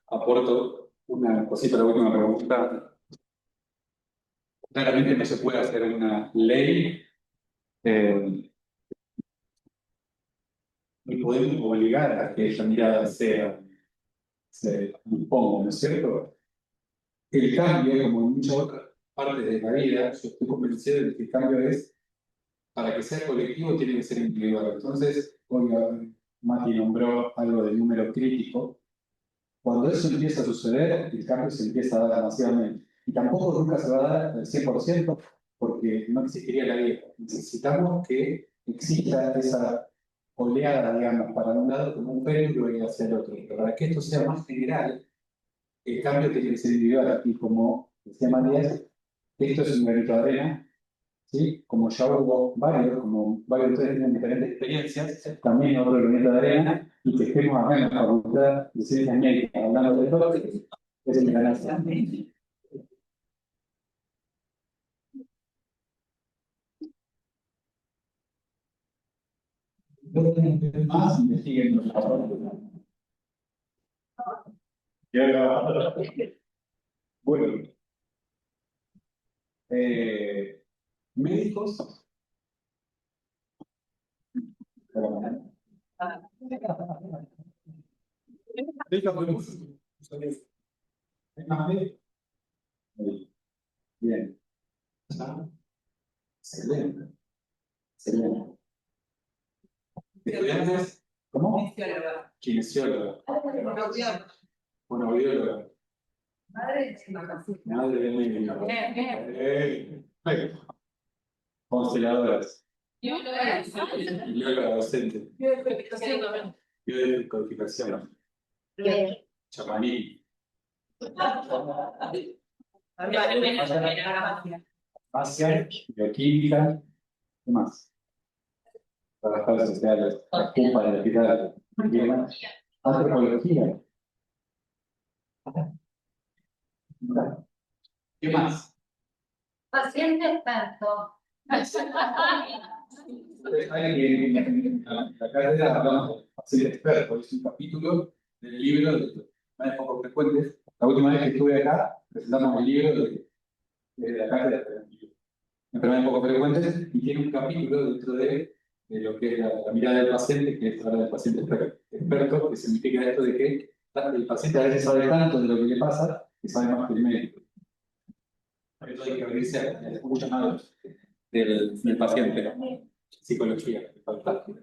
aporto una cosita a la última pregunta. Claramente no se puede hacer una ley, ni podemos obligar a que esa mirada se imponga, ¿no es cierto? El cambio, como en muchas otras partes de la vida, yo estoy convencido de que el cambio es, para que sea colectivo, tiene que ser individual. Entonces, hoy Mati nombró algo del número crítico. Cuando eso empieza a suceder, el cambio se empieza a dar masivamente. Y tampoco nunca se va a dar al 100%, porque no existiría la vida. Necesitamos que exista esa oleada, digamos, para un lado como un péndulo y hacia el otro. Pero para que esto sea más general, el cambio tiene que ser individual. Y como decía Matías, esto es un granito de arena, ¿sí? Como ya hubo varios, como varios de ustedes tienen diferentes experiencias, también otro granito de arena, y que estemos acá en la Facultad de Ciencias Médicas hablando de todo, es una ganancia. Más investiguen. Bueno, médicos. Bien. Excelente. Excelente. Estudiantes, ¿cómo? Kinesióloga. Fonoaudióloga. Madre de mi consteladoras. Bióloga docente. Biodecodificación. Chamaní. Farmacia, bioquímica, ¿qué más? Trabajadores sociales, la culpa del hospital, antropología. ¿Qué más? Paciente experto. La carrera hablamos de paciente experto, es un capítulo del libro de enfermedades poco frecuentes. La última vez que estuve acá, presentamos el libro de la carrera de enfermedades poco frecuentes y tiene un capítulo dentro de lo que es la mirada del paciente, que es hablar del paciente experto, que significa esto de que el paciente a veces sabe tanto de lo que le pasa que sabe más que el médico. Por eso hay que abrirse a la escucha más del paciente. Psicología, fantástico.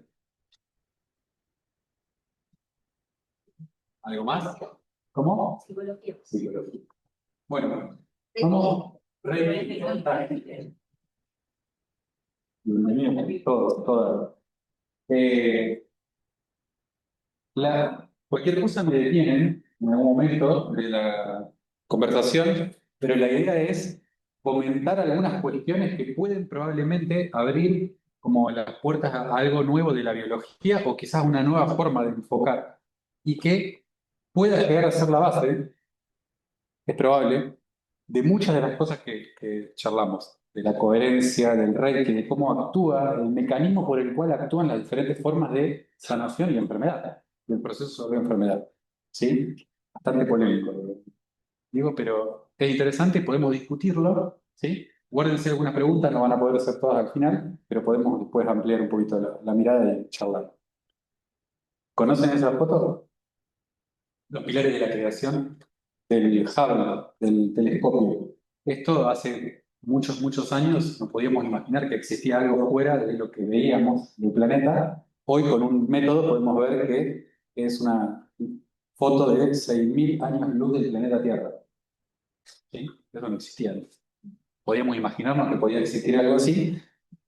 ¿Algo más? ¿Cómo? Psicología. Psicología. Bueno, vamos. Bienvenidos todos, todas. Cualquier cosa me detienen en algún momento de la conversación, pero la idea es comentar algunas cuestiones que pueden probablemente abrir como las puertas a algo nuevo de la biología o quizás una nueva forma de enfocar y que pueda llegar a ser la base, es probable, de muchas de las cosas que charlamos, de la coherencia, del Reiki, de cómo actúa, el mecanismo por el cual actúan las diferentes formas de sanación y enfermedad, del proceso de enfermedad. ¿Sí? Bastante polémico, digo, pero es interesante y podemos discutirlo. ¿Sí? Guárdense algunas preguntas, no van a poder hacer todas al final, pero podemos después ampliar un poquito la mirada y charlar. ¿Conocen esa foto? Los pilares de la creación del Hubble, del telescopio. Esto hace muchos, muchos años no podíamos imaginar que existía algo fuera de lo que veíamos del planeta. Hoy con un método podemos ver que es una foto de 6.000 años luz del planeta Tierra. ¿Sí? Eso no existía antes. Podíamos imaginarnos que podía existir algo así,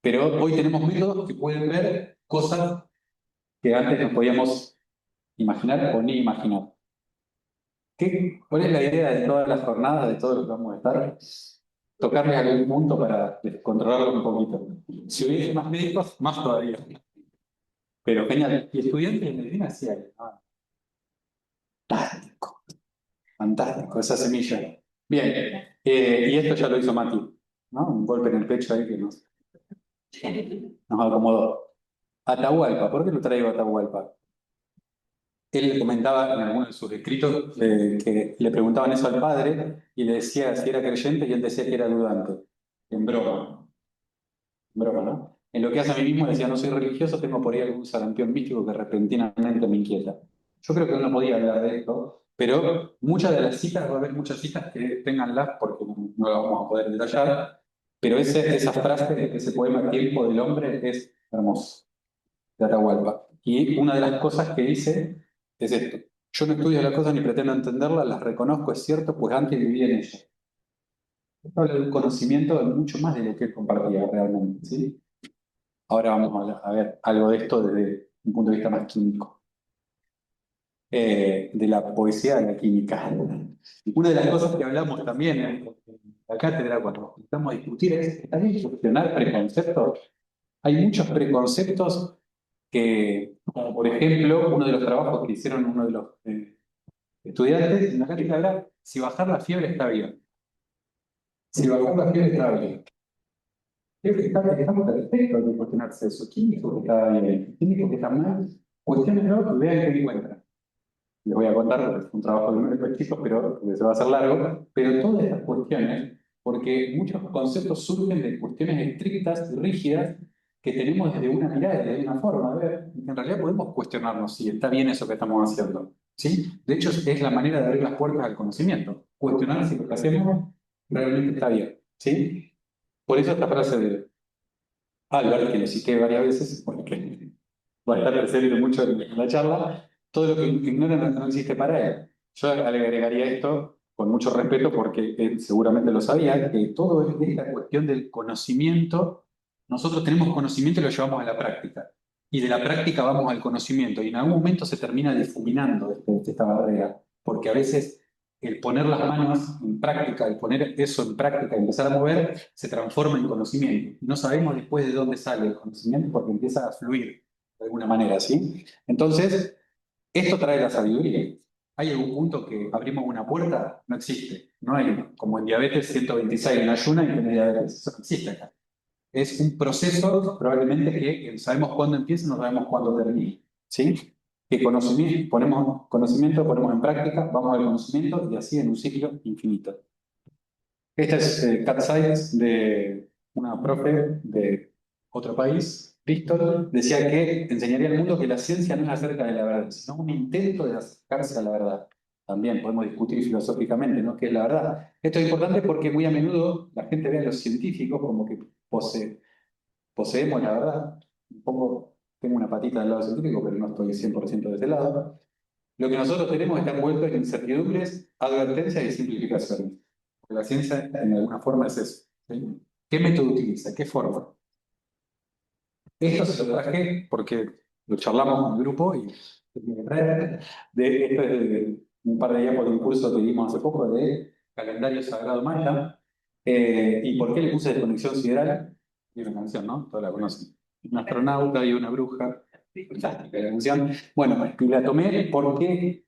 pero hoy tenemos métodos que pueden ver cosas que antes no podíamos imaginar o ni imaginar. ¿Cuál es la idea de todas las jornadas, de todo lo que vamos a estar? Tocarles algún punto para controlarlo un poquito. Si hubiese más médicos, más todavía. Pero genial. ¿Y estudiantes de medicina? Sí hay. Fantástico. Fantástico, esa semilla. Bien. Y esto ya lo hizo Mati, ¿no? Un golpe en el pecho ahí que nos acomodó. Atahualpa. ¿Por qué lo traigo a Atahualpa? Él comentaba en alguno de sus escritos que le preguntaban eso al padre y le decía si era creyente y él decía que era dudante. En broma, en broma, ¿no? En lo que hace a mí mismo decía, no soy religioso, tengo por ahí algún sarampión místico que repentinamente me inquieta. Yo creo que él no podía hablar de esto, pero muchas de las citas, va a haber muchas citas que tenganlas porque no las vamos a poder detallar, pero esa frase de ese poema Tiempo del Hombre es hermoso, de Atahualpa. Y una de las cosas que dice es esto. Yo no estudio las cosas ni pretendo entenderlas, las reconozco, es cierto, pues antes viví en ellas. Esto habla de un conocimiento de mucho más de lo que él compartía realmente, ¿sí? Ahora vamos a ver algo de esto desde un punto de vista más químico, de la poesía de la química. Una de las cosas que hablamos también en la cátedra cuando estamos a discutir es también cuestionar preconceptos. Hay muchos preconceptos que, como por ejemplo, uno de los trabajos que hicieron uno de los estudiantes, en la cátedra era si bajar la fiebre está bien. Si bajar la fiebre está bien. Creo que está perfecto de cuestionarse eso. ¿Quién dijo que está bien? ¿Quién dijo que está mal? Cuestionenlo y vean qué encuentran. Les voy a contar, porque es un trabajo de unos chicos, pero que se va a hacer largo, pero todas estas cuestiones, porque muchos conceptos surgen de cuestiones estrictas y rígidas que tenemos desde una mirada, desde una forma de ver, y que en realidad podemos cuestionarnos si está bien eso que estamos haciendo. ¿Sí? De hecho, es la manera de abrir las puertas al conocimiento, cuestionar si lo que hacemos realmente está bien. ¿Sí? Por eso esta frase de Albert, que lo cité varias veces, porque va a estar presente mucho en la charla, todo lo que ignora no existe para él. Yo le agregaría esto con mucho respeto porque él seguramente lo sabía, que todo es de esta cuestión del conocimiento. Nosotros tenemos conocimiento y lo llevamos a la práctica. Y de la práctica vamos al conocimiento. Y en algún momento se termina difuminando esta barrera. Porque a veces el poner las manos en práctica, el poner eso en práctica, empezar a mover, se transforma en conocimiento. No sabemos después de dónde sale el conocimiento porque empieza a fluir de alguna manera, ¿sí? Entonces, esto trae la sabiduría. ¿Hay algún punto que abrimos una puerta? No existe. No hay, como en diabetes 126 en ayuna y tenés diabetes. Eso no existe acá. Es un proceso probablemente que sabemos cuándo empieza y no sabemos cuándo termina. ¿Sí? Que conocimiento, ponemos conocimiento, ponemos en práctica, vamos al conocimiento y así en un ciclo infinito. Esta es Cat Science de una profe de otro país, Bristol, decía que enseñaría al mundo que la ciencia no es acerca de la verdad, sino un intento de acercarse a la verdad. También podemos discutir filosóficamente, ¿no? ¿Qué es la verdad? Esto es importante porque muy a menudo la gente ve a los científicos como que poseemos la verdad. Un poco, tengo una patita del lado científico, pero no estoy 100% de ese lado. Lo que nosotros tenemos está envuelto en incertidumbres, advertencias y simplificaciones. Porque la ciencia, en alguna forma, es eso. ¿Sí? ¿Qué método utiliza? ¿Qué forma? Esto se lo traje porque lo charlamos con el grupo y esto es de un par de días por un curso que dimos hace poco de calendario sagrado maya. ¿Y por qué le puse desconexión sideral? Y una canción, ¿no? Todos la conocen. Un astronauta y una bruja. Fantástica la canción. Bueno, y la tomé porque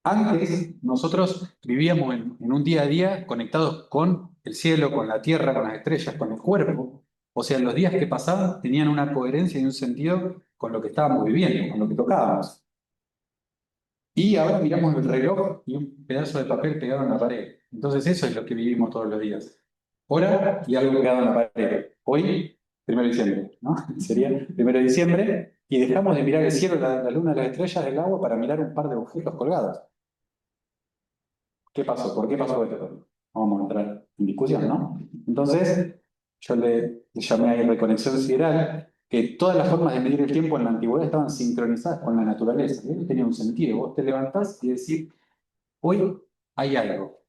antes nosotros vivíamos en un día a día conectados con el cielo, con la tierra, con las estrellas, con el cuerpo. O sea, los días que pasaban tenían una coherencia y un sentido con lo que estábamos viviendo, con lo que tocábamos. Y ahora miramos el reloj y un pedazo de papel pegado en la pared. Entonces eso es lo que vivimos todos los días. Hora y algo pegado en la pared. Hoy, 1 de diciembre, ¿no? Sería 1 de diciembre y dejamos de mirar el cielo, la luna, las estrellas, el agua para mirar un par de objetos colgados. ¿Qué pasó? ¿Por qué pasó esto? Vamos a entrar en discusión, ¿no? Entonces, yo le llamé ahí reconexión sideral, que todas las formas de medir el tiempo en la antigüedad estaban sincronizadas con la naturaleza. Y eso tenía un sentido. Vos te levantás y decís, hoy hay algo.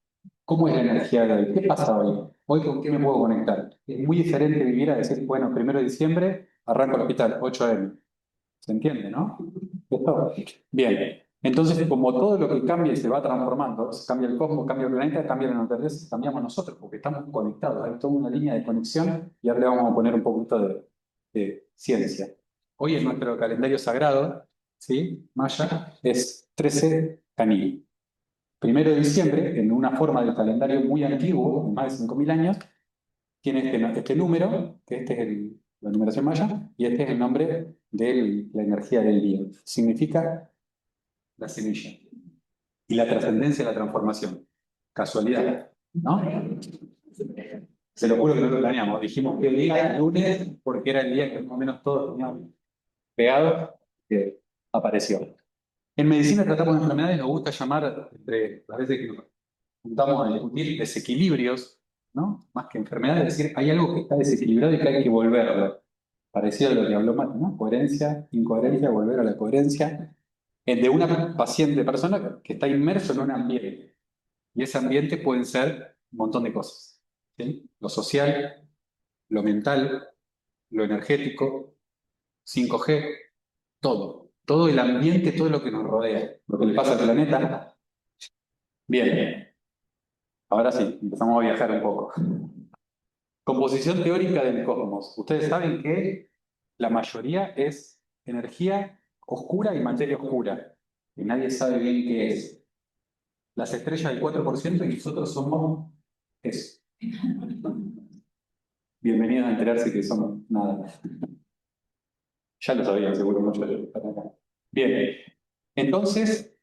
¿Cómo es la energía de hoy? ¿Qué pasa hoy? ¿Hoy con qué me puedo conectar? Es muy diferente vivir a decir, bueno, 1 de diciembre arranco el hospital, 8 a.m. ¿Se entiende, no? ¿Listo? Bien. Entonces, como todo lo que cambia y se va transformando, se cambia el cosmos, cambia el planeta, cambia la naturaleza, cambiamos nosotros, porque estamos conectados. Hay toda una línea de conexión y ahora le vamos a poner un poquito de ciencia. Hoy en nuestro calendario sagrado, ¿sí? Maya, es 13 Canil. 1 de diciembre, en una forma del calendario muy antiguo, de más de 5.000 años, tiene este número, que este es la numeración maya, y este es el nombre de la energía del día. Significa la semilla. Y la trascendencia de la transformación. Casualidad, ¿no? Se lo juro que no lo planeamos. Dijimos que el día era lunes porque era el día que más o menos todos teníamos pegado, que apareció. En medicina tratamos de enfermedades, nos gusta llamar, entre las veces que nos juntamos a discutir, desequilibrios, ¿no? Más que enfermedades, es decir, hay algo que está desequilibrado y que hay que volverlo. Parecido a lo que habló Mati, ¿no? Coherencia, incoherencia, volver a la coherencia. De una paciente, persona que está inmerso en un ambiente. Y ese ambiente pueden ser un montón de cosas. ¿Sí? Lo social, lo mental, lo energético, 5G, todo. Todo el ambiente, todo lo que nos rodea, lo que le pasa al planeta. Bien, ahora sí, empezamos a viajar un poco. Composición teórica del cosmos. Ustedes saben que la mayoría es energía oscura y materia oscura, que nadie sabe bien qué es. Las estrellas del 4% y nosotros somos eso. Bienvenidos a enterarse que somos nada. Ya lo sabían, seguro muchos de los que están acá. Bien, entonces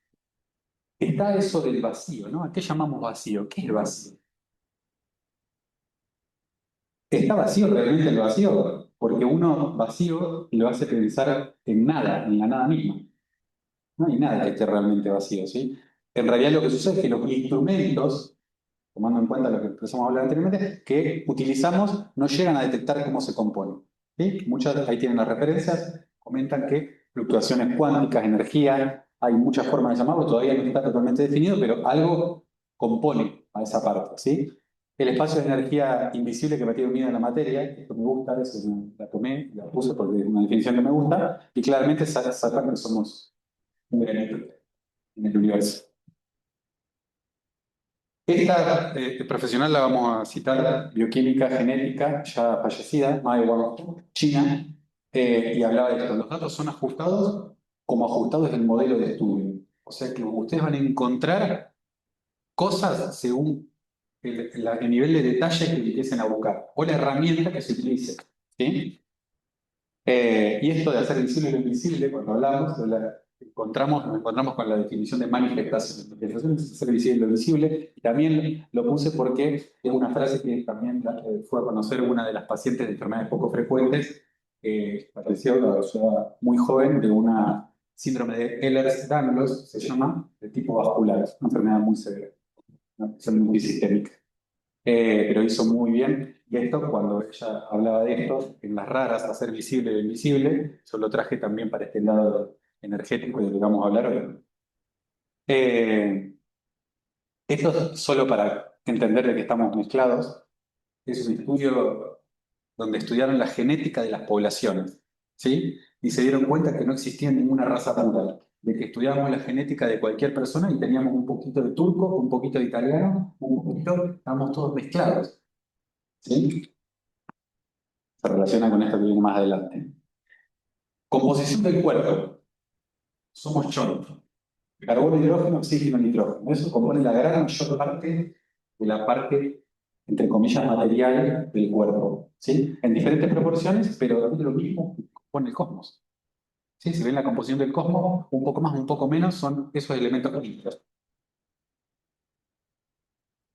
está eso del vacío, ¿no? ¿A qué llamamos vacío? ¿Qué es el vacío? ¿Está vacío realmente el vacío? Porque uno vacío lo hace pensar en nada, en la nada misma. No hay nada que esté realmente vacío, ¿sí? En realidad lo que sucede es que los instrumentos, tomando en cuenta lo que empezamos a hablar anteriormente, que utilizamos no llegan a detectar cómo se compone. ¿Sí? Muchas, ahí tienen las referencias, comentan que fluctuaciones cuánticas, energía, hay muchas formas de llamarlo, todavía no está totalmente definido, pero algo compone a esa parte, ¿sí? El espacio de energía invisible que me tiene unido en la materia, esto me gusta, eso la tomé, la puse porque es una definición que me gusta, y claramente sacar que somos un granito en el universo. Esta profesional la vamos a citar, bioquímica genética, ya fallecida, Mai Wang, China, y hablaba de esto. Los datos son ajustados como ajustados del modelo de estudio. O sea que ustedes van a encontrar cosas según el nivel de detalle que empiecen a buscar, o la herramienta que se utilice. ¿Sí? Y esto de hacer visible lo invisible, cuando hablamos, nos encontramos con la definición de manifestación. Manifestación es hacer visible lo visible, y también lo puse porque es una frase que también fue a conocer una de las pacientes de enfermedades poco frecuentes, padeció a la edad muy joven de una síndrome de Ehlers-Danlos, se llama, de tipo vascular, es una enfermedad muy severa, una afección multisistémica. Pero hizo muy bien. Y esto, cuando ella hablaba de esto, en las raras, hacer visible lo invisible, yo lo traje también para este lado energético de lo que vamos a hablar hoy. Eh, Esto es solo para entender de que estamos mezclados. Es un estudio donde estudiaron la genética de las poblaciones, ¿sí? Y se dieron cuenta que no existía ninguna raza pura, de que estudiábamos la genética de cualquier persona y teníamos un poquito de turco, un poquito de italiano, un poquito, estábamos todos mezclados, ¿sí? Se relaciona con esto que viene más adelante. Composición del cuerpo. Somos chorros. Carbono, hidrógeno, oxígeno, nitrógeno. Eso compone la gran mayor parte de la parte, entre comillas, material del cuerpo. ¿Sí? En diferentes proporciones, pero también lo mismo compone el cosmos. ¿Sí? Si ven la composición del cosmos, un poco más, un poco menos, son esos elementos químicos.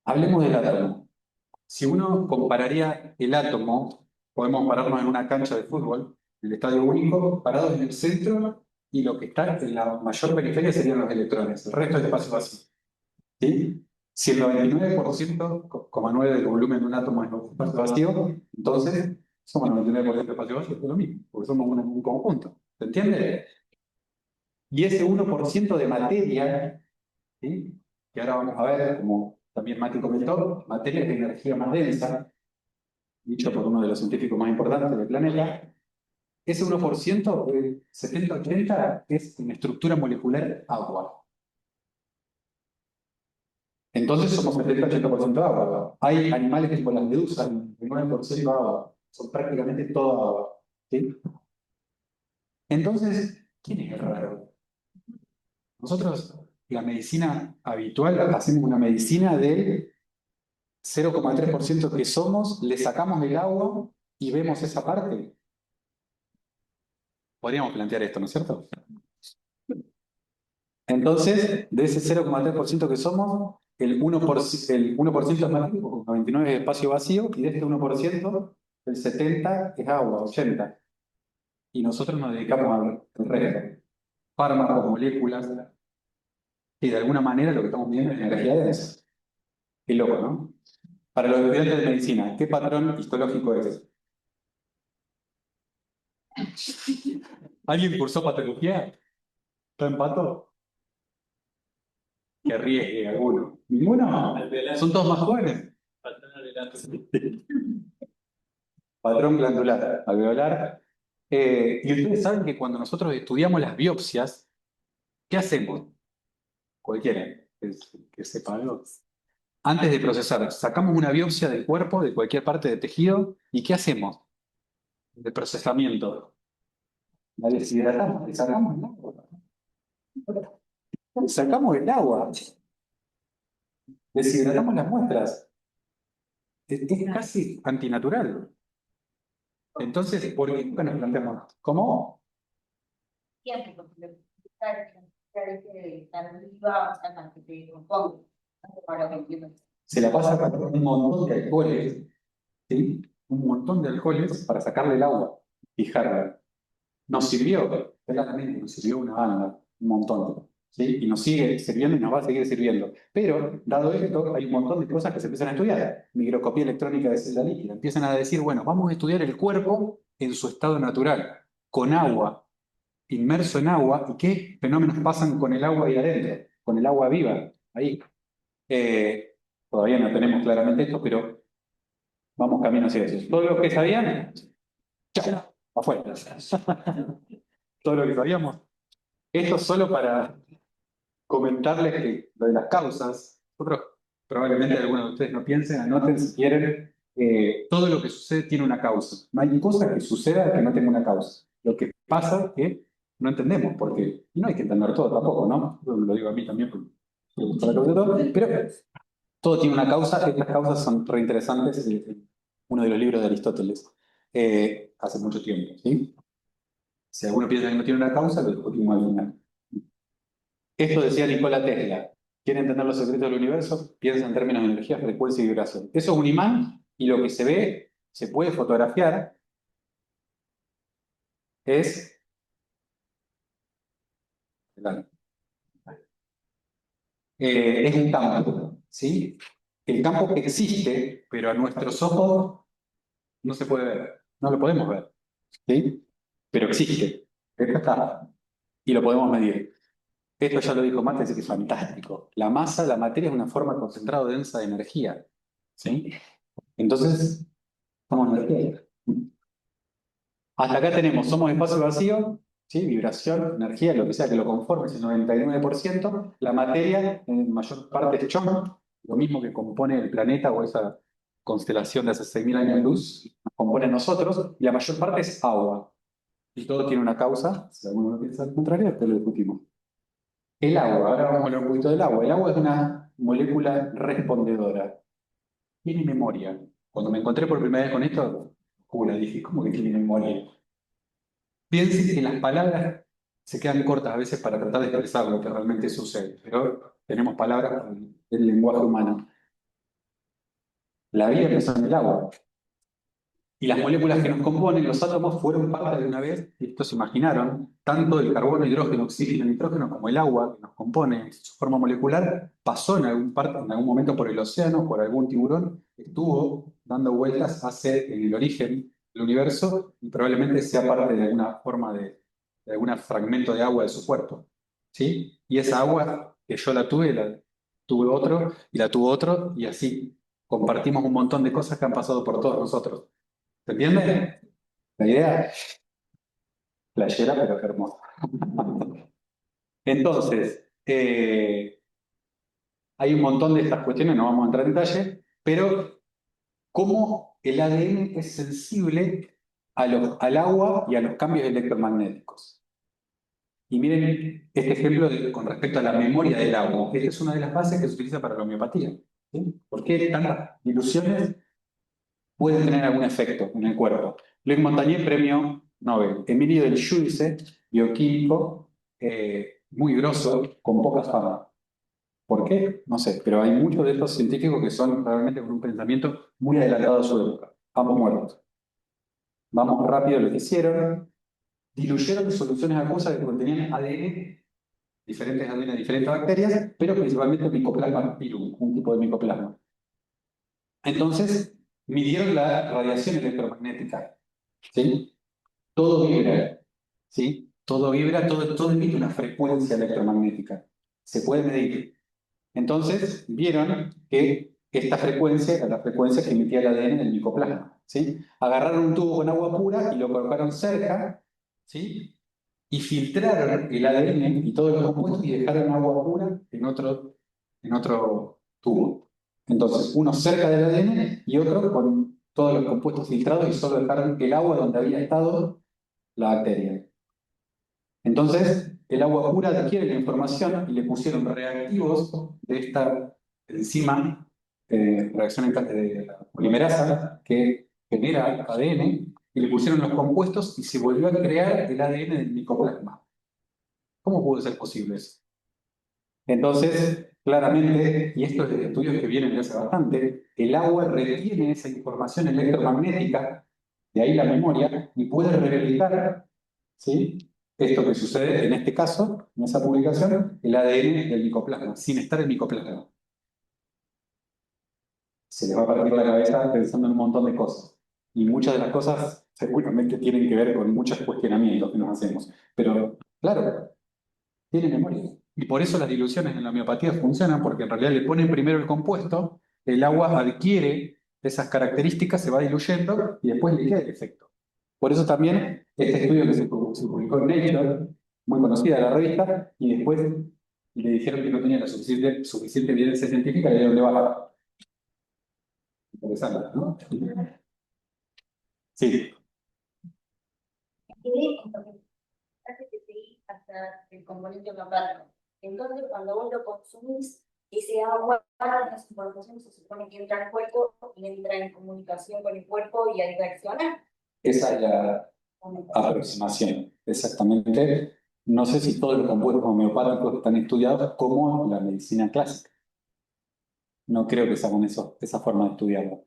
Hablemos del átomo. Si uno compararía el átomo, podemos pararnos en una cancha de fútbol, el estadio único, parados en el centro, y lo que está en la mayor periferia serían los electrones, el resto es espacio vacío. ¿Sí? Si el 99,9% del volumen de un átomo es espacio vacío, entonces somos 99% espacio vacío, es lo mismo, porque somos un conjunto. ¿Se entiende? Y ese 1% de materia, ¿sí? Que ahora vamos a ver, como también Mati comentó, materia es de energía más densa, dicho por uno de los científicos más importantes del planeta, ese 1%, el 70-80, es en estructura molecular agua. Entonces somos 70-80% agua. Hay animales tipo las medusas, el 9% agua. Son prácticamente toda agua. ¿Sí? Entonces, ¿quién es el raro? Nosotros, la medicina habitual, hacemos una medicina del 0,3% que somos, le sacamos el agua y vemos esa parte. Podríamos plantear esto, ¿no es cierto? Entonces, de ese 0,3% que somos, el 1% es matemático, 99 es espacio vacío, y de este 1%, el 70 es agua, 80. Y nosotros nos dedicamos al resto. Fármacos, moléculas, y de alguna manera lo que estamos viendo es energía densa. Qué loco, ¿no? Para los estudiantes de medicina, ¿qué patrón histológico es? ¿Alguien cursó patología? ¿Está empató? Que arriesgue alguno. ¿Ninguno? ¿Son todos más jóvenes? Patrón glandular, alveolar. Y ustedes saben que cuando nosotros estudiamos las biopsias, ¿qué hacemos? Cualquiera que sepa algo. Antes de procesar, sacamos una biopsia del cuerpo, de cualquier parte del tejido, ¿y qué hacemos? De procesamiento. La deshidratamos, le sacamos el agua. Le sacamos el agua. Deshidratamos las muestras. Es casi antinatural. Entonces, ¿por qué nunca nos planteamos? ¿Cómo? Siempre, porque lo que estar viva, o sea, para que te componga. Para que entiendas. Se la pasa con un montón de alcoholes, ¿sí? Un montón de alcoholes para sacarle el agua, fijarla. Nos sirvió, claramente, nos sirvió una banda, un montón, ¿sí? Y nos sigue sirviendo y nos va a seguir sirviendo. Pero, dado esto, hay un montón de cosas que se empiezan a estudiar. Microscopía electrónica de célula líquida. Empiezan a decir, bueno, vamos a estudiar el cuerpo en su estado natural, con agua, inmerso en agua, y qué fenómenos pasan con el agua ahí adentro, con el agua viva, ahí. Todavía no tenemos claramente esto, pero vamos camino hacia eso. Todo lo que sabían, ya, afuera. Todo lo que sabíamos. Esto solo para comentarles que lo de las causas, nosotros probablemente algunos de ustedes no piensen, anoten si quieren, todo lo que sucede tiene una causa. No hay cosa que suceda que no tenga una causa. Lo que pasa es que no entendemos por qué. Y no hay que entender todo tampoco, ¿no? Lo digo a mí también, porque me gusta la causa de todo, pero todo tiene una causa. Estas causas son reinteresantes en uno de los libros de Aristóteles, hace mucho tiempo, ¿sí? Si alguno piensa que no tiene una causa, lo discutimos al final. Esto decía Nikola Tesla. ¿Quiere entender los secretos del universo? Piensa en términos de energía, frecuencia y vibración. Eso es un imán y lo que se ve, se puede fotografiar, es, es un campo, ¿sí? El campo existe, pero a nuestros ojos no se puede ver, no lo podemos ver, ¿sí? Pero existe, esto está, y lo podemos medir. Esto ya lo dijo Mates, que es fantástico. La masa, la materia es una forma concentrada o densa de energía, ¿sí? Entonces, somos energía. Hasta acá tenemos, somos espacio vacío, ¿sí? Vibración, energía, lo que sea que lo conforme, es el 99%. La materia, en mayor parte es chorro, lo mismo que compone el planeta o esa constelación de hace 6.000 años de luz, nos compone nosotros, y la mayor parte es agua. Y todo tiene una causa, si alguno no piensa al contrario, después lo discutimos. El agua, ahora vamos a hablar un poquito del agua. El agua es una molécula respondedora, tiene memoria. Cuando me encontré por primera vez con esto, dije, ¿cómo que tiene memoria? Piensen que las palabras se quedan cortas a veces para tratar de expresar lo que realmente sucede, pero tenemos palabras para el lenguaje humano. La vida empezó en el agua. Y las moléculas que nos componen, los átomos, fueron parte de una vez, y esto se imaginaron, tanto el carbono, hidrógeno, oxígeno, nitrógeno, como el agua que nos compone, su forma molecular, pasó en algún momento por el océano, por algún tiburón, estuvo dando vueltas hacia el origen del universo y probablemente sea parte de alguna forma de algún fragmento de agua de su cuerpo. ¿Sí? Y esa agua que yo la tuve otro, y la tuvo otro, y así compartimos un montón de cosas que han pasado por todos nosotros. ¿Se entiende? La idea, playera, pero hermosa. Entonces, hay un montón de estas cuestiones, no vamos a entrar en detalle, pero cómo el ADN es sensible al agua y a los cambios electromagnéticos. Y miren este ejemplo con respecto a la memoria del agua. Esta es una de las bases que se utiliza para la homeopatía. ¿Sí? ¿Por qué tantas ilusiones pueden tener algún efecto en el cuerpo? Luc Montagnier, premio Nobel. Emilio del Giudice, bioquímico, muy grosso, con poca fama. ¿Por qué? No sé, pero hay muchos de estos científicos que son realmente con un pensamiento muy adelantado a su época. Ambos muertos. Vamos rápido lo que hicieron. Diluyeron soluciones acuosas que contenían ADN, diferentes ADN de diferentes bacterias, pero principalmente Mycoplasma pirum, un tipo de micoplasma. Entonces, midieron la radiación electromagnética. ¿Sí? Todo vibra. ¿Sí? Todo vibra, todo emite una frecuencia electromagnética. Se puede medir. Entonces, vieron que esta frecuencia era la frecuencia que emitía el ADN del micoplasma. ¿Sí? Agarraron un tubo con agua pura y lo colocaron cerca, ¿sí? Y filtraron el ADN y todos los compuestos y dejaron agua pura en otro tubo. Entonces, uno cerca del ADN y otro con todos los compuestos filtrados y solo dejaron el agua donde había estado la bacteria. Entonces, el agua pura adquiere la información y le pusieron reactivos de esta enzima, reacción de la polimerasa, que genera ADN, y le pusieron los compuestos y se volvió a crear el ADN del micoplasma. ¿Cómo pudo ser posible eso? Entonces, claramente, y esto es de estudios que vienen de hace bastante, el agua retiene esa información electromagnética, de ahí la memoria, y puede replicar, ¿sí? Esto que sucede en este caso, en esa publicación, el ADN del micoplasma, sin estar el micoplasma. Se les va a partir la cabeza pensando en un montón de cosas. Y muchas de las cosas seguramente tienen que ver con muchos cuestionamientos que nos hacemos. Pero, claro, tiene memoria. Y por eso las diluciones en la homeopatía funcionan, porque en realidad le ponen primero el compuesto, el agua adquiere esas características, se va diluyendo y después le queda el efecto. Por eso también este estudio que se publicó en Nature, muy conocida la revista, y después le dijeron que no tenía la suficiente evidencia científica y de dónde va. Interesante, ¿no? Sí. Hace que seguís hasta el componente orgánico. Entonces, cuando vos lo consumís, ese agua, esa información se supone que entra al cuerpo y entra en comunicación con el cuerpo y ahí reacciona. Esa es la aproximación, exactamente. No sé si todos los compuestos homeopáticos están estudiados como la medicina clásica. No creo que sea con esa forma de estudiarlo.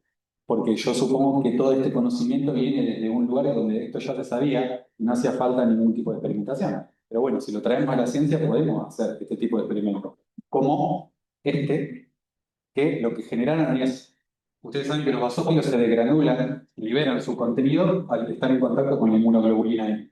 Porque yo supongo que todo este conocimiento viene desde un lugar donde esto ya se sabía y no hacía falta ningún tipo de experimentación. Pero bueno, si lo traemos a la ciencia podemos hacer este tipo de experimentos. Como este, que lo que generaron es, ustedes saben que los basófilos se degranulan, liberan su contenido al estar en contacto con la inmunoglobulina E.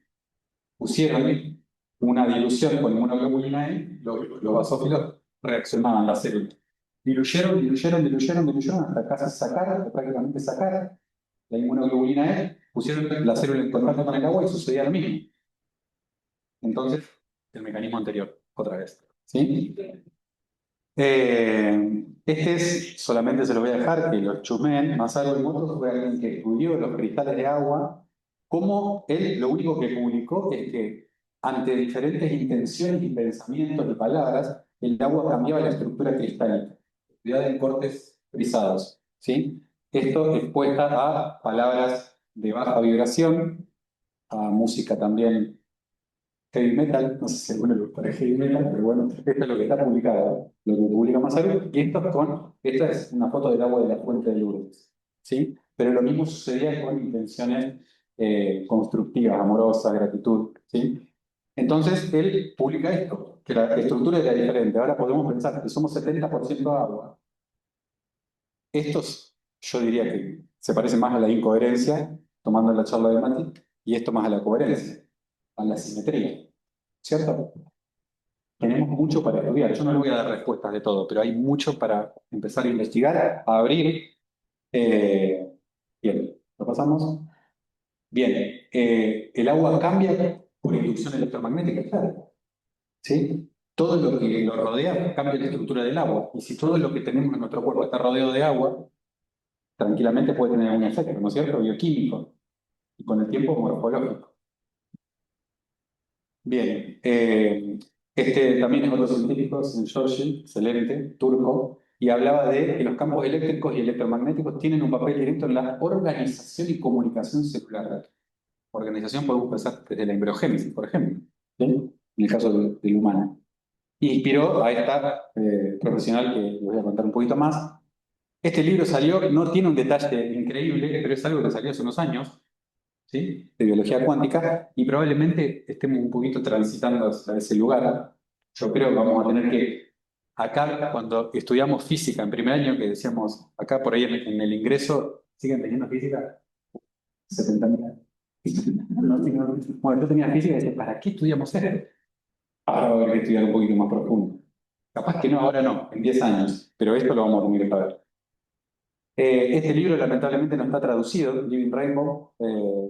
Pusieron una dilución con inmunoglobulina E, los basófilos reaccionaban las células. Diluyeron hasta casi sacar, prácticamente sacar la inmunoglobulina E, pusieron la célula en contacto con el agua y sucedía lo mismo. Entonces, el mecanismo anterior, otra vez. ¿Sí? Este es, solamente se lo voy a dejar, que lo chusmeen. Masaru Emoto fue alguien que estudió los cristales de agua, como él lo único que publicó es que ante diferentes intenciones y pensamientos y palabras, el agua cambiaba la estructura cristalina, estudiada en cortes frisados, ¿sí? Esto expuesta a palabras de baja vibración, a música también heavy metal, no sé si a alguno le gusta el heavy metal, pero bueno, esto es lo que está publicado, lo que publica Masaru, y esta es una foto del agua de la fuente de Lourdes, ¿sí? Pero lo mismo sucedía con intenciones constructivas, amorosas, gratitud, ¿sí? Entonces, él publica esto, que la estructura era diferente. Ahora podemos pensar que somos 70% agua. Estos, yo diría que se parece más a la incoherencia, tomando la charla de Mati, y esto más a la coherencia, a la simetría, ¿cierto? Tenemos mucho para estudiar. Yo no le voy a dar respuestas de todo, pero hay mucho para empezar a investigar, a abrir. Bien, ¿lo pasamos? Bien, el agua cambia por inducción electromagnética, claro. ¿Sí? Todo lo que lo rodea cambia la estructura del agua. Y si todo lo que tenemos en nuestro cuerpo está rodeado de agua, tranquilamente puede tener un efecto, ¿no es cierto? Bioquímico. Y con el tiempo morfológico. Bien, este también es otro científico, Georgi, excelente, turco, y hablaba de que los campos eléctricos y electromagnéticos tienen un papel directo en la organización y comunicación celular. Organización podemos pensar desde la embriogénesis, por ejemplo, ¿sí? En el caso del humano. Y inspiró a esta profesional que les voy a contar un poquito más. Este libro salió, no tiene un detalle increíble, pero es algo que salió hace unos años, ¿sí? De biología cuántica, y probablemente estemos un poquito transitando hacia ese lugar. Yo creo que vamos a tener que, acá cuando estudiamos física en primer año, que decíamos, acá por ahí en el ingreso, ¿siguen teniendo física? 70.000. Bueno, yo tenía física y decía, ¿para qué estudiamos esto? Ahora va a haber que estudiar un poquito más profundo. Capaz que no, ahora no, en 10 años, pero esto lo vamos a tener que saber. Este libro lamentablemente no está traducido, Living Rainbow,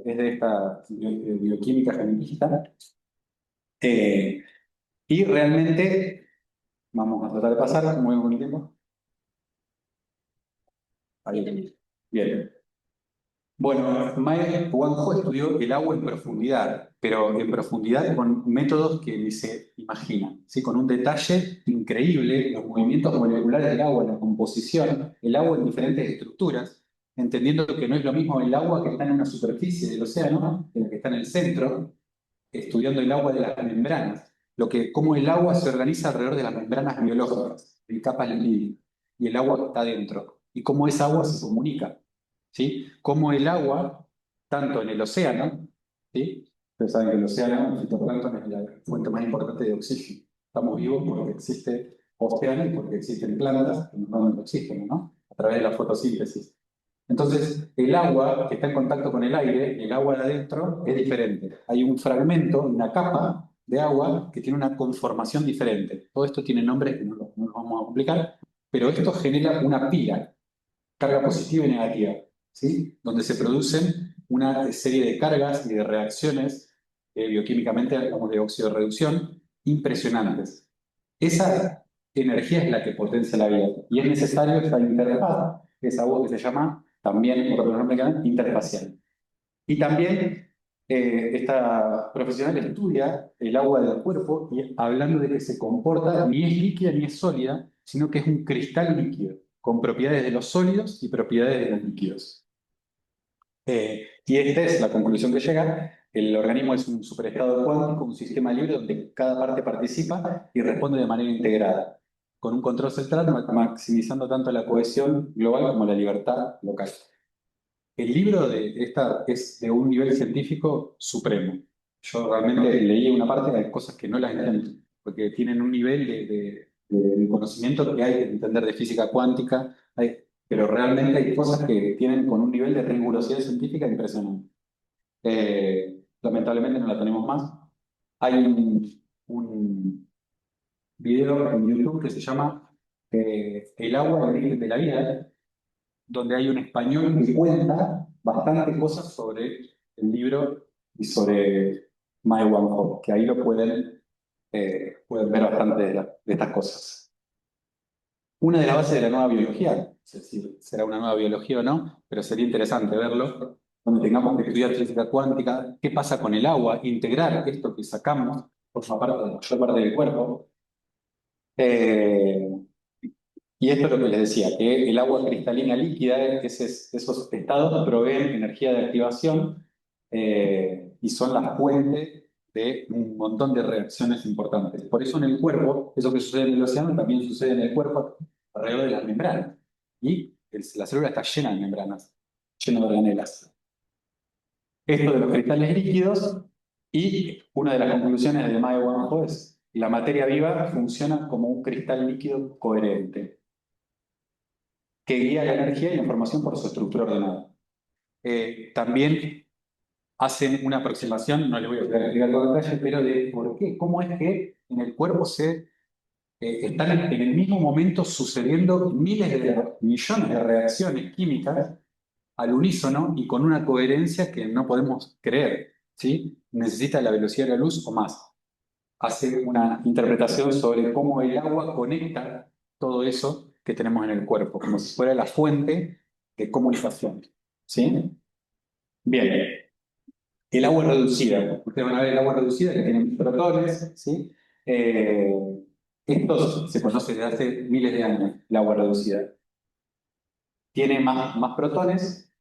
es de esta bioquímica genética. Y realmente, vamos a tratar de pasar, muy buen tiempo. Ahí. Bien. Bueno, Mae Wanjo estudió el agua en profundidad, pero en profundidad con métodos que ni se imaginan, ¿sí? Con un detalle increíble, los movimientos moleculares del agua, la composición, el agua en diferentes estructuras, entendiendo que no es lo mismo el agua que está en una superficie del océano que la que está en el centro, estudiando el agua de las membranas, cómo el agua se organiza alrededor de las membranas biológicas, de capas lipídicas, y el agua que está dentro, y cómo esa agua se comunica, ¿sí? Cómo el agua, tanto en el océano, ¿sí? Ustedes saben que el océano, el fitoplancton, es la fuente más importante de oxígeno. Estamos vivos porque existe océano y porque existen plantas que nos dan el oxígeno, ¿no? A través de la fotosíntesis. Entonces, el agua que está en contacto con el aire, el agua de adentro, es diferente. Hay un fragmento, una capa de agua que tiene una conformación diferente. Todo esto tiene nombres que no los vamos a complicar, pero esto genera una pila, carga positiva y negativa, ¿sí? Donde se producen una serie de cargas y de reacciones bioquímicamente, hablamos de óxido de reducción, impresionantes. Esa energía es la que potencia la vida y es necesario esta interfaz, esa voz que se llama también, por otro nombre, interfacial. Y también esta profesional estudia el agua del cuerpo y hablando de que se comporta ni es líquida ni es sólida, sino que es un cristal líquido, con propiedades de los sólidos y propiedades de los líquidos. Y esta es la conclusión que llega. El organismo es un superestado cuántico, un sistema libre donde cada parte participa y responde de manera integrada, con un control central maximizando tanto la cohesión global como la libertad local. El libro de esta es de un nivel científico supremo. Yo realmente leí una parte de cosas que no las entiendo, porque tienen un nivel de conocimiento que hay que entender de física cuántica, pero realmente hay cosas que tienen con un nivel de rigurosidad científica impresionante. Lamentablemente no la tenemos más. Hay un video en YouTube que se llama El agua de la vida, donde hay un español que cuenta bastante cosas sobre el libro y sobre My One Hope, que ahí lo pueden ver bastante de estas cosas. Una de las bases de la nueva biología, no sé si será una nueva biología o no, pero sería interesante verlo, donde tengamos que estudiar física cuántica, qué pasa con el agua, integrar esto que sacamos, forma parte de la mayor parte del cuerpo. Y esto es lo que les decía, que el agua cristalina líquida, esos estados proveen energía de activación y son las fuentes de un montón de reacciones importantes. Por eso en el cuerpo, eso que sucede en el océano también sucede en el cuerpo alrededor de las membranas. Y la célula está llena de membranas, llena de organelas. Esto de los cristales líquidos y una de las conclusiones de Mae Wanjo es la materia viva funciona como un cristal líquido coherente que guía la energía y la información por su estructura ordenada. También hacen una aproximación, no les voy a explicar todo el detalle, pero de por qué, cómo es que en el cuerpo están en el mismo momento sucediendo millones de reacciones químicas al unísono y con una coherencia que no podemos creer, ¿sí? Necesita la velocidad de la luz o más. Hace una interpretación sobre cómo el agua conecta todo eso que tenemos en el cuerpo, como si fuera la fuente de comunicación. ¿Sí? Bien, el agua reducida. Ustedes van a ver el agua reducida que tiene protones. ¿Sí? Eh, Esto se conoce desde hace miles de años, el agua reducida. Tiene más protones,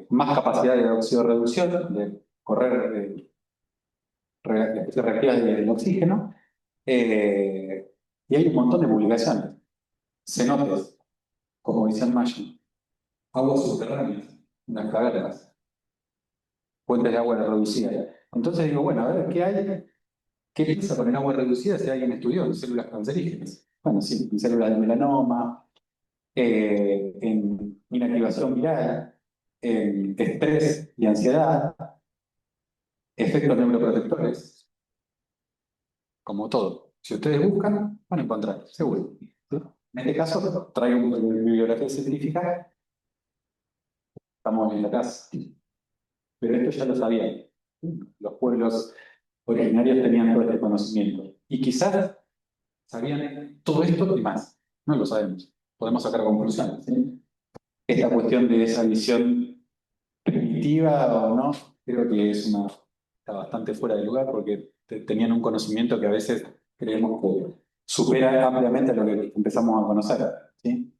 más capacidad de óxido de reducción, de correr especies reactivas del oxígeno, Y hay un montón de publicaciones. Cenotes, como dice el Mayo, aguas subterráneas, unas cavernas, fuentes de agua reducida. Entonces digo, bueno, a ver, ¿qué hay? ¿Qué pasa con el agua reducida si alguien estudió en células cancerígenas? Bueno, sí, en células de melanoma, en inactivación viral, en estrés y ansiedad, efectos neuroprotectores, como todo. Si ustedes buscan, van a encontrar, seguro. ¿Sí? En este caso, traigo una bibliografía científica, estamos en la casa. Pero esto ya lo sabían. Los pueblos originarios tenían todo este conocimiento. Y quizás sabían todo esto y más. No lo sabemos. Podemos sacar conclusiones. ¿Sí? Esta cuestión de esa visión primitiva o no, creo que está bastante fuera de lugar porque tenían un conocimiento que a veces creemos que supera ampliamente a lo que empezamos a conocer. ¿Sí?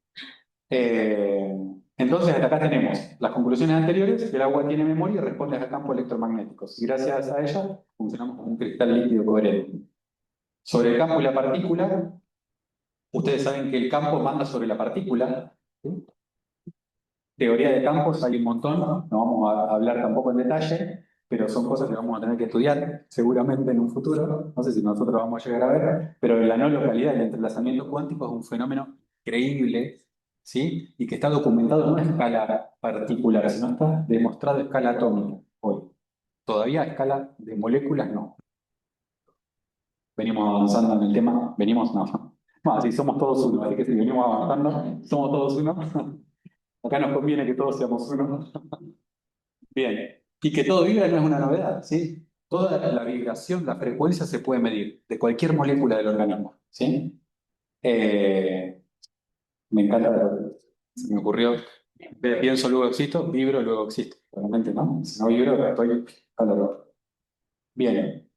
Eh, entonces, hasta acá tenemos las conclusiones anteriores, que el agua tiene memoria y responde a campos electromagnéticos. Y gracias a ella funcionamos como un cristal líquido coherente. Sobre el campo y la partícula, ustedes saben que el campo manda sobre la partícula. ¿Sí? Teoría de campos hay un montón, no vamos a hablar tampoco en detalle, pero son cosas que vamos a tener que estudiar seguramente en un futuro. No sé si nosotros vamos a llegar a ver, pero la no localidad, el entrelazamiento cuántico es un fenómeno creíble, ¿sí? Y que está documentado no a escala particular, sino está demostrado a escala atómica hoy. Todavía a escala de moléculas no. Venimos avanzando en el tema, venimos, no. No, sí, somos todos uno, así que si venimos avanzando, somos todos uno. Acá nos conviene que todos seamos uno. Bien. Y que todo vibra no es una novedad, ¿sí? Toda la vibración, la frecuencia se puede medir de cualquier molécula del organismo, ¿sí? Eh, Me encanta, se me ocurrió, pienso luego existo, vibro luego existo. Realmente no, si no vibro estoy calor. Bien,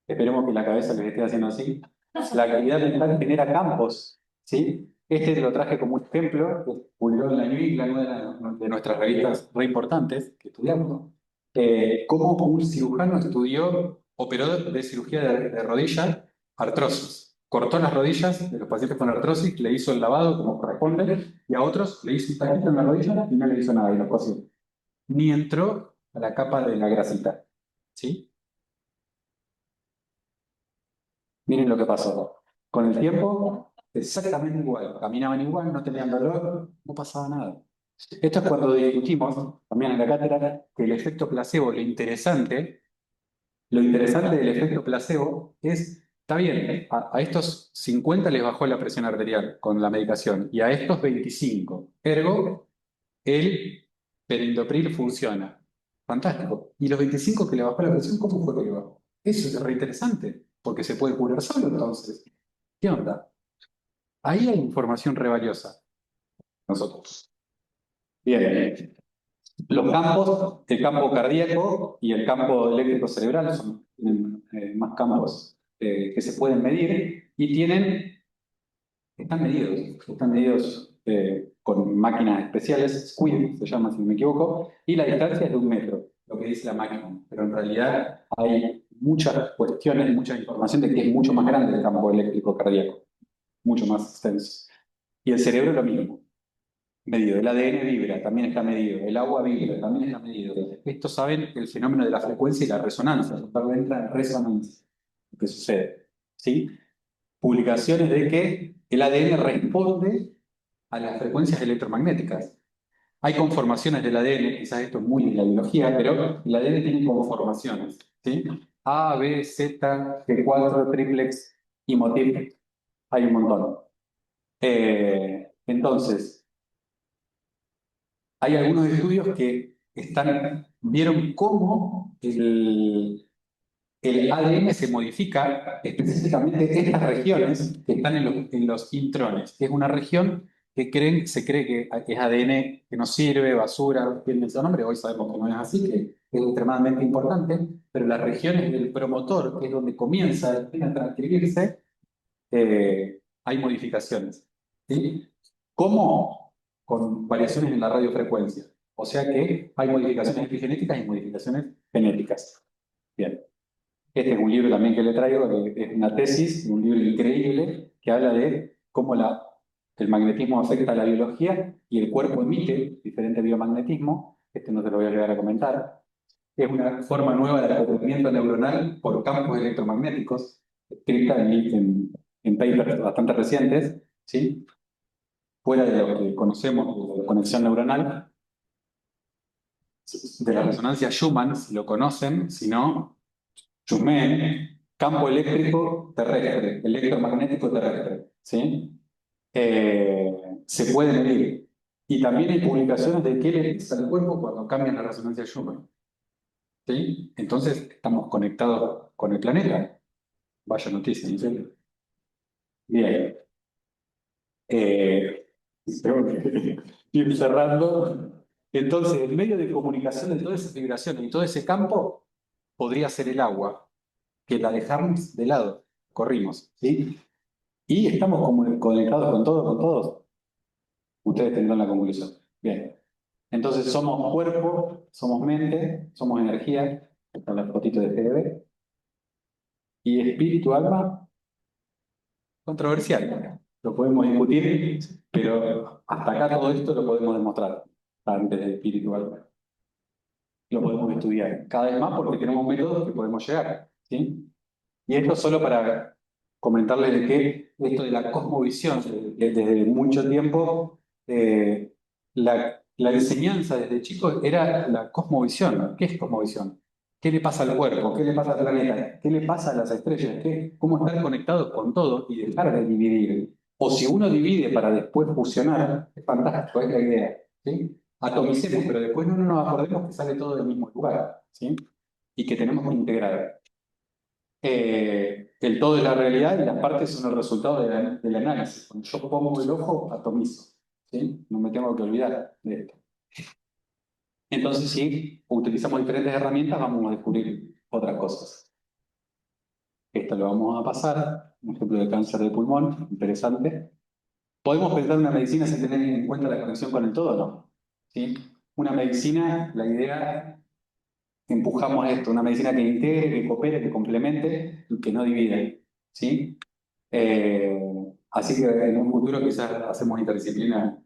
esperemos que la cabeza les esté haciendo así. La actividad mental genera campos, ¿sí? Este lo traje como ejemplo, que publicó en la New England, una de nuestras revistas re importantes que estudiamos, cómo un cirujano operó de cirugía de rodilla artrosis. Cortó las rodillas de los pacientes con artrosis, le hizo el lavado como corresponde, y a otros le hizo un taquito en la rodilla y no le hizo nada, y lo cosió. Ni entró a la capa de la grasita, ¿sí? Miren lo que pasó. Con el tiempo, exactamente igual. Caminaban igual, no tenían dolor, no pasaba nada. Esto es cuando discutimos, también en la cátedra, que el efecto placebo, lo interesante del efecto placebo es, está bien, a estos 50 les bajó la presión arterial con la medicación y a estos 25. Ergo, el perindopril funciona. Fantástico. ¿Y los 25 que le bajó la presión, cómo fue que le bajó? Eso es re interesante, porque se puede curar solo entonces. ¿Qué onda? Ahí hay información re valiosa. Nosotros. Bien. Los campos, el campo cardíaco y el campo eléctrico cerebral son tienen, más campos que se pueden medir y están medidos con máquinas especiales, SQUID se llama si no me equivoco, y la distancia es de 1 metro, lo que dice la máquina. Pero en realidad hay muchas cuestiones, mucha información de que es mucho más grande el campo eléctrico cardíaco, mucho más extenso. Y el cerebro lo mismo, medido. El ADN vibra, también está medido. El agua vibra, también está medido. Estos saben el fenómeno de la frecuencia y la resonancia. Entra en resonancia, lo que sucede. ¿Sí? Publicaciones de que el ADN responde a las frecuencias electromagnéticas. Hay conformaciones del ADN, quizás esto es muy de la biología, pero el ADN tiene conformaciones. ¿Sí? A, B, Z, G4, triplex y motif. Hay un montón. Entonces, hay algunos estudios que vieron cómo el ADN se modifica, específicamente estas regiones que están en los intrones, que es una región que se cree que es ADN que no sirve, basura, tiene ese nombre, hoy sabemos que no es así, que es extremadamente importante, pero las regiones del promotor, que es donde comienza el gen a transcribirse, hay modificaciones. ¿Sí? ¿Cómo? Con variaciones en la radiofrecuencia. O sea que hay modificaciones epigenéticas y modificaciones genéticas. Bien. Este es un libro también que le traigo, que es una tesis, un libro increíble, que habla de cómo el magnetismo afecta a la biología y el cuerpo emite diferente biomagnetismo. Este no te lo voy a llegar a comentar. Es una forma nueva de acoplamiento neuronal por campos electromagnéticos, escrita en papers bastante recientes, ¿sí? Fuera de lo que conocemos de la conexión neuronal, de la resonancia Schumann, si lo conocen, si no, chusmeen, campo eléctrico terrestre, electromagnético terrestre, ¿sí? Se puede medir. Y también hay publicaciones de qué le pasa al cuerpo cuando cambian la resonancia Schumann, ¿sí? Entonces estamos conectados con el planeta. Vaya noticia, ¿no es cierto? Bien. Eh, Tengo que ir cerrando. Entonces, el medio de comunicación de toda esa vibración y todo ese campo podría ser el agua, que la dejamos de lado, corrimos, ¿sí? Y estamos conectados con todo, con todos. Ustedes tendrán la conclusión. Bien. Entonces, somos cuerpo, somos mente, somos energía, está la fotito de GDB, y espíritu, alma, controversial. Lo podemos discutir, pero hasta acá todo esto lo podemos demostrar antes del espíritu, alma. Lo podemos estudiar cada vez más porque tenemos métodos que podemos llegar, ¿sí? Y esto solo para comentarles de que esto de la cosmovisión, desde mucho tiempo, la enseñanza desde chicos era la cosmovisión. ¿Qué es cosmovisión? ¿Qué le pasa al cuerpo? ¿Qué le pasa al planeta? ¿Qué le pasa a las estrellas? ¿Cómo estar conectados con todo y dejar de dividir? O si uno divide para después fusionar, es fantástico, es la idea, ¿sí? Atomicemos, pero después no nos acordemos que sale todo del mismo lugar, ¿sí? Y que tenemos que integrar. El todo es la realidad y las partes son el resultado del análisis. Cuando yo pongo el ojo, atomizo, ¿sí? No me tengo que olvidar de esto. Entonces, si utilizamos diferentes herramientas, vamos a descubrir otras cosas. Esto lo vamos a pasar, un ejemplo de cáncer de pulmón, interesante. ¿Podemos pensar una medicina sin tener en cuenta la conexión con el todo? No. ¿Sí? Una medicina, la idea, empujamos esto, una medicina que integre, que coopere, que complemente y que no divida. ¿Sí? Así que en un futuro quizás hacemos interdisciplina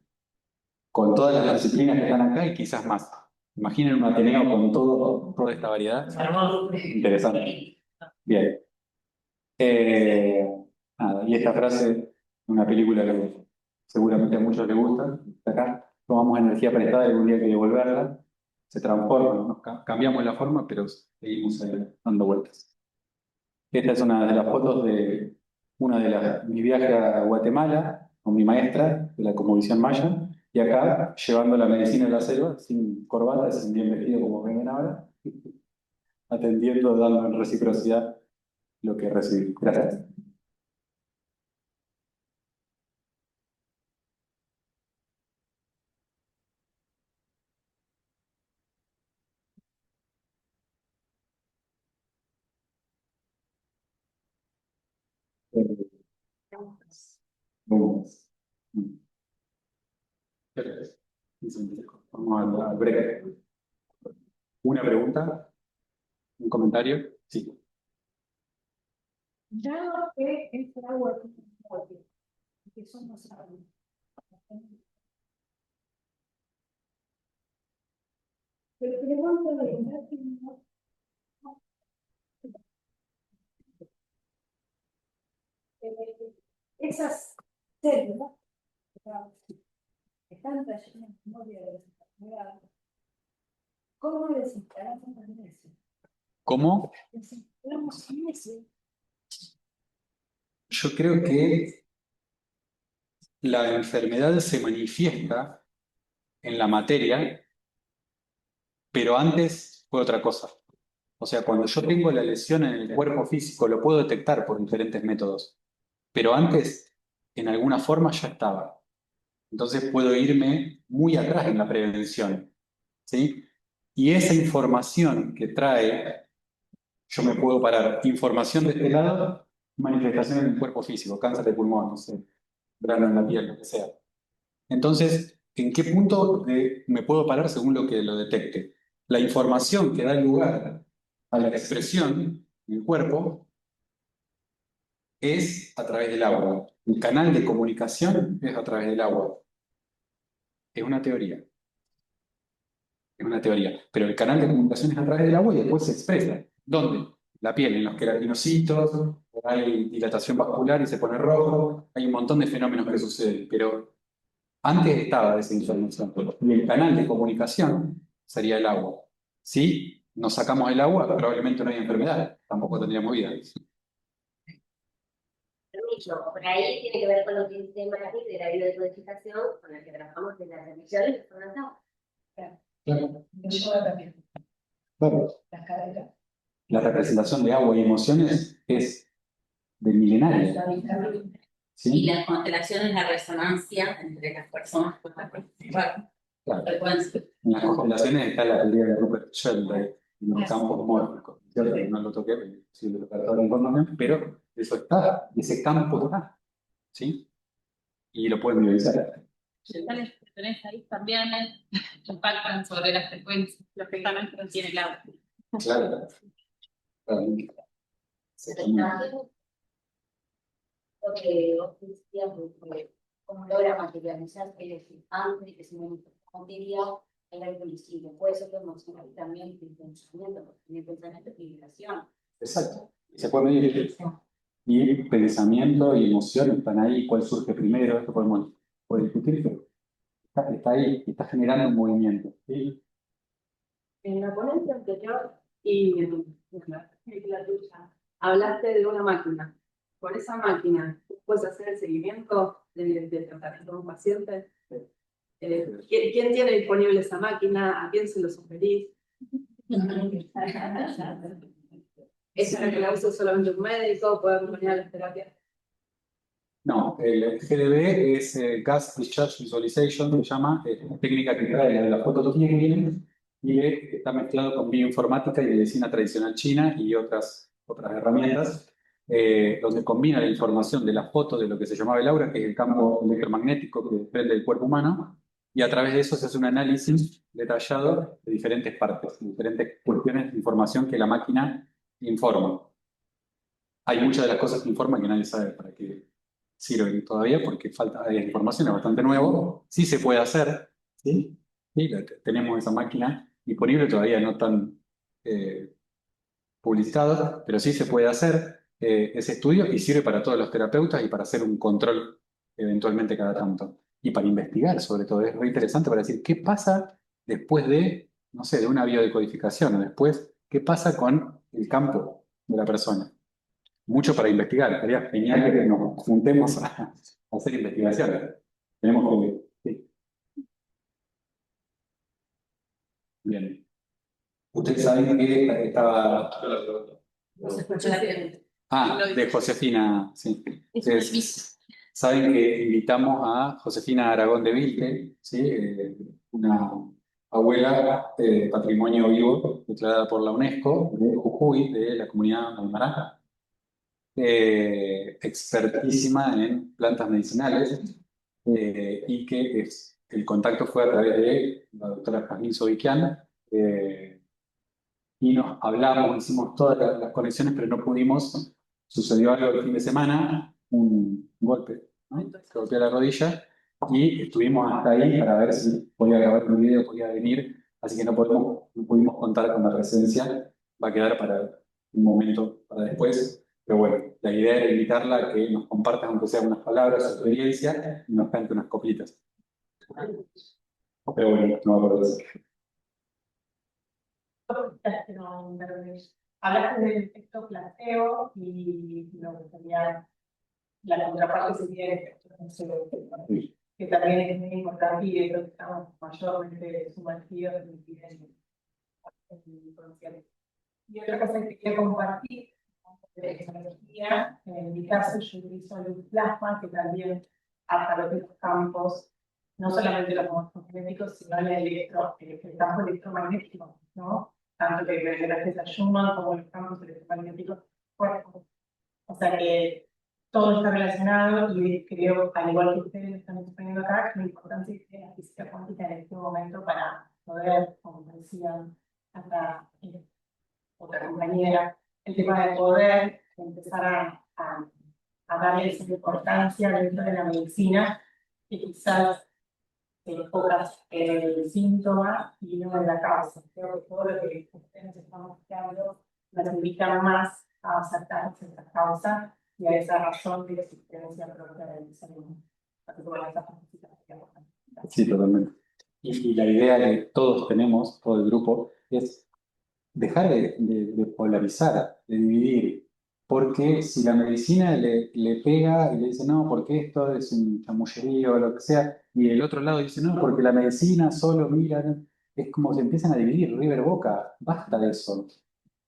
con todas las disciplinas que están acá y quizás más. Imaginen un Ateneo con toda esta variedad. Interesante. Bien. Eh, Nada, y esta frase, una película que seguramente a muchos les gusta, está acá, tomamos energía prestada y algún día hay que devolverla, se transforma, ¿no? Cambiamos la forma, pero seguimos dando vueltas. Esta es una de las fotos de mi viaje a Guatemala con mi maestra de la Cosmovisión Maya, y acá llevando la medicina de la selva, sin corbata, sin bien vestido como ven ahora, atendiendo, dando en reciprocidad lo que recibí. Gracias. Vamos al breve. ¿Una pregunta? ¿Un comentario? Sí. Ya que es agua que somos agua. Pero pregunto de esas células que están rellenas de memoria de la ¿cómo desinstalamos la magnesio? ¿Cómo? Desinstalamos magnesio. Yo creo que la enfermedad se manifiesta en la materia, pero antes fue otra cosa. O sea, cuando yo tengo la lesión en el cuerpo físico, lo puedo detectar por diferentes métodos, pero antes, en alguna forma, ya estaba. Entonces puedo irme muy atrás en la prevención, ¿sí? Y esa información que trae, yo me puedo parar. Información de este lado, manifestación en el cuerpo físico, cáncer de pulmón, no sé, grano en la piel, lo que sea. Entonces, ¿en qué punto me puedo parar según lo que lo detecte? La información que da lugar a la expresión en el cuerpo es a través del agua. El canal de comunicación es a través del agua. Es una teoría. Es una teoría. Pero el canal de comunicación es a través del agua y después se expresa. ¿Dónde? La piel, en los queratinocitos, hay dilatación vascular y se pone rojo. Hay un montón de fenómenos que suceden. Pero antes estaba esa información. Y el canal de comunicación sería el agua. Si nos sacamos el agua, probablemente no hay enfermedad. Tampoco tendríamos vida. Permiso, por ahí tiene que ver con lo que dice Mari de la biodecodificación, con la que trabajamos de las emisiones que son las aguas. Claro. Yoga también, Claro. las caderas. La representación de agua y emociones es de milenaria. Y ¿Sí? las constelaciones, la resonancia entre las personas con la participar. Claro. Frecuencia. En las constelaciones está la teoría de Rupert Sheldrake, en los campos mórficos. ¿Cierto? No lo toqué, sí lo toqué toda la información, pero eso está, y ese campo está. ¿Sí? Y lo pueden visualizar. Los tales que tenés ahí también impactan sobre las frecuencias, lógicamente no tiene el agua. Claro. Lo que vos decías, cómo logra materializar, es decir, antes de que se materialice, era algo invisible. Puede ser que emocional también el pensamiento, porque el pensamiento es vibración. Exacto. Se puede medir. Y pensamiento y emoción están ahí. ¿Cuál surge primero? Esto podemos discutir, pero está ahí, está generando un movimiento. ¿Sí? En la ponencia anterior y en la tuya, hablaste de una máquina. Con esa máquina, ¿puedes hacer el seguimiento del tratamiento de un paciente? ¿Quién tiene disponible esa máquina? ¿A quién se lo sugerís? ¿Es para que la use solamente un médico? ¿Puede acompañar las terapias? No, el GDB es Gas Discharge Visualization, se llama, es una técnica que trae de la fotología que tienen y está mezclado con bioinformática y medicina tradicional china y otras herramientas, donde combina la información de la foto de lo que se llamaba el aura, que es el campo electromagnético que desprende el cuerpo humano, y a través de eso se hace un análisis detallado de diferentes partes, de diferentes cuestiones de información que la máquina informa. Hay muchas de las cosas que informa que nadie sabe para qué sirven todavía porque falta de información, es bastante nuevo. Sí se puede hacer, ¿sí? Sí, tenemos esa máquina disponible, todavía no tan publicitada, pero sí se puede hacer ese estudio y sirve para todos los terapeutas y para hacer un control eventualmente cada tanto. Y para investigar, sobre todo, es muy interesante para decir qué pasa después de, no sé, de una biodecodificación, o después, qué pasa con el campo de la persona. Mucho para investigar. Estaría genial que nos juntemos a hacer investigación. Tenemos que... Sí. Bien. Ustedes saben que estaba... No se escucha la gente. De Josefina, sí. Saben que invitamos a Josefina Aragón de Vilche, ¿sí? Una abuela de patrimonio vivo declarada por la UNESCO de Jujuy, de la comunidad Aymara. Expertísima en plantas medicinales y que el contacto fue a través de la doctora Jazmín Sobiquian y nos hablamos, hicimos todas las conexiones, pero no pudimos. Sucedió algo el fin de semana, un golpe, ¿no? Que golpeó la rodilla y estuvimos hasta ahí para ver si podía grabar un video, podía venir, así que no pudimos contar con la presencia, va a quedar para un momento para después. Pero bueno, la idea era invitarla a que nos comparta, aunque sea unas palabras, su experiencia, y nos cante unas coplitas. Pero bueno, no me acuerdo de eso. Hablaste del efecto placebo y lo que sería la contraparte sería el efecto placebo, que también es muy importante y creo que estamos mayormente sumergidos en el conocimiento. Y otra cosa que quería compartir de tecnología, en mi caso yo utilizo luz plasma, que también hasta los campos, no solamente los morfogenéticos, sino el campo electromagnético, ¿no? Tanto que gracias a Schumann como los campos electromagnéticos cuerpos. O sea que todo está relacionado y creo, al igual que ustedes están exponiendo acá, la importancia que tiene la física cuántica en este momento para poder, como decía acá otra compañera, el tema del poder, empezar a darle esa importancia dentro de la medicina, que quizás se enfocas en el síntoma y no en la causa. Creo que todo lo que ustedes están buscando nos invita más a acercarnos a esta causa y a esa razón de existencia propia del ser humano. Así como esta justificación. Sí, totalmente. Y la idea que todos tenemos, todo el grupo, es dejar de polarizar, de dividir. Porque si la medicina le pega y le dice, no, porque esto es un chamullerío o lo que sea, y el otro lado dice, no, porque la medicina solo mira, es como se empiezan a dividir, River Boca, basta de eso.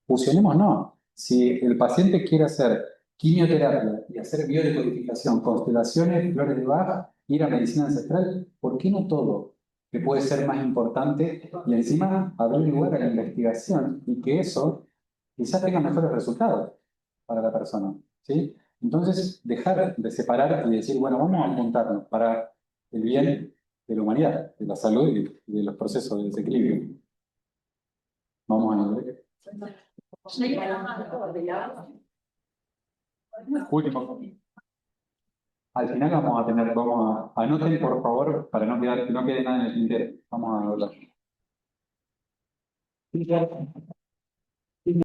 Fusionemos, no. Si el paciente quiere hacer quimioterapia y hacer biodecodificación, constelaciones, flores de Bach, ir a medicina ancestral, ¿por qué no todo? Que puede ser más importante y encima abrir lugar a la investigación y que eso quizás tenga mejores resultados para la persona, ¿sí? Entonces, dejar de separar y decir, bueno, vamos a juntarnos para el bien de la humanidad, de la salud y de los procesos de desequilibrio. Vamos a ver. Último. Al final anoten por favor, para que no quede nada en el tintero. Vamos a hablar.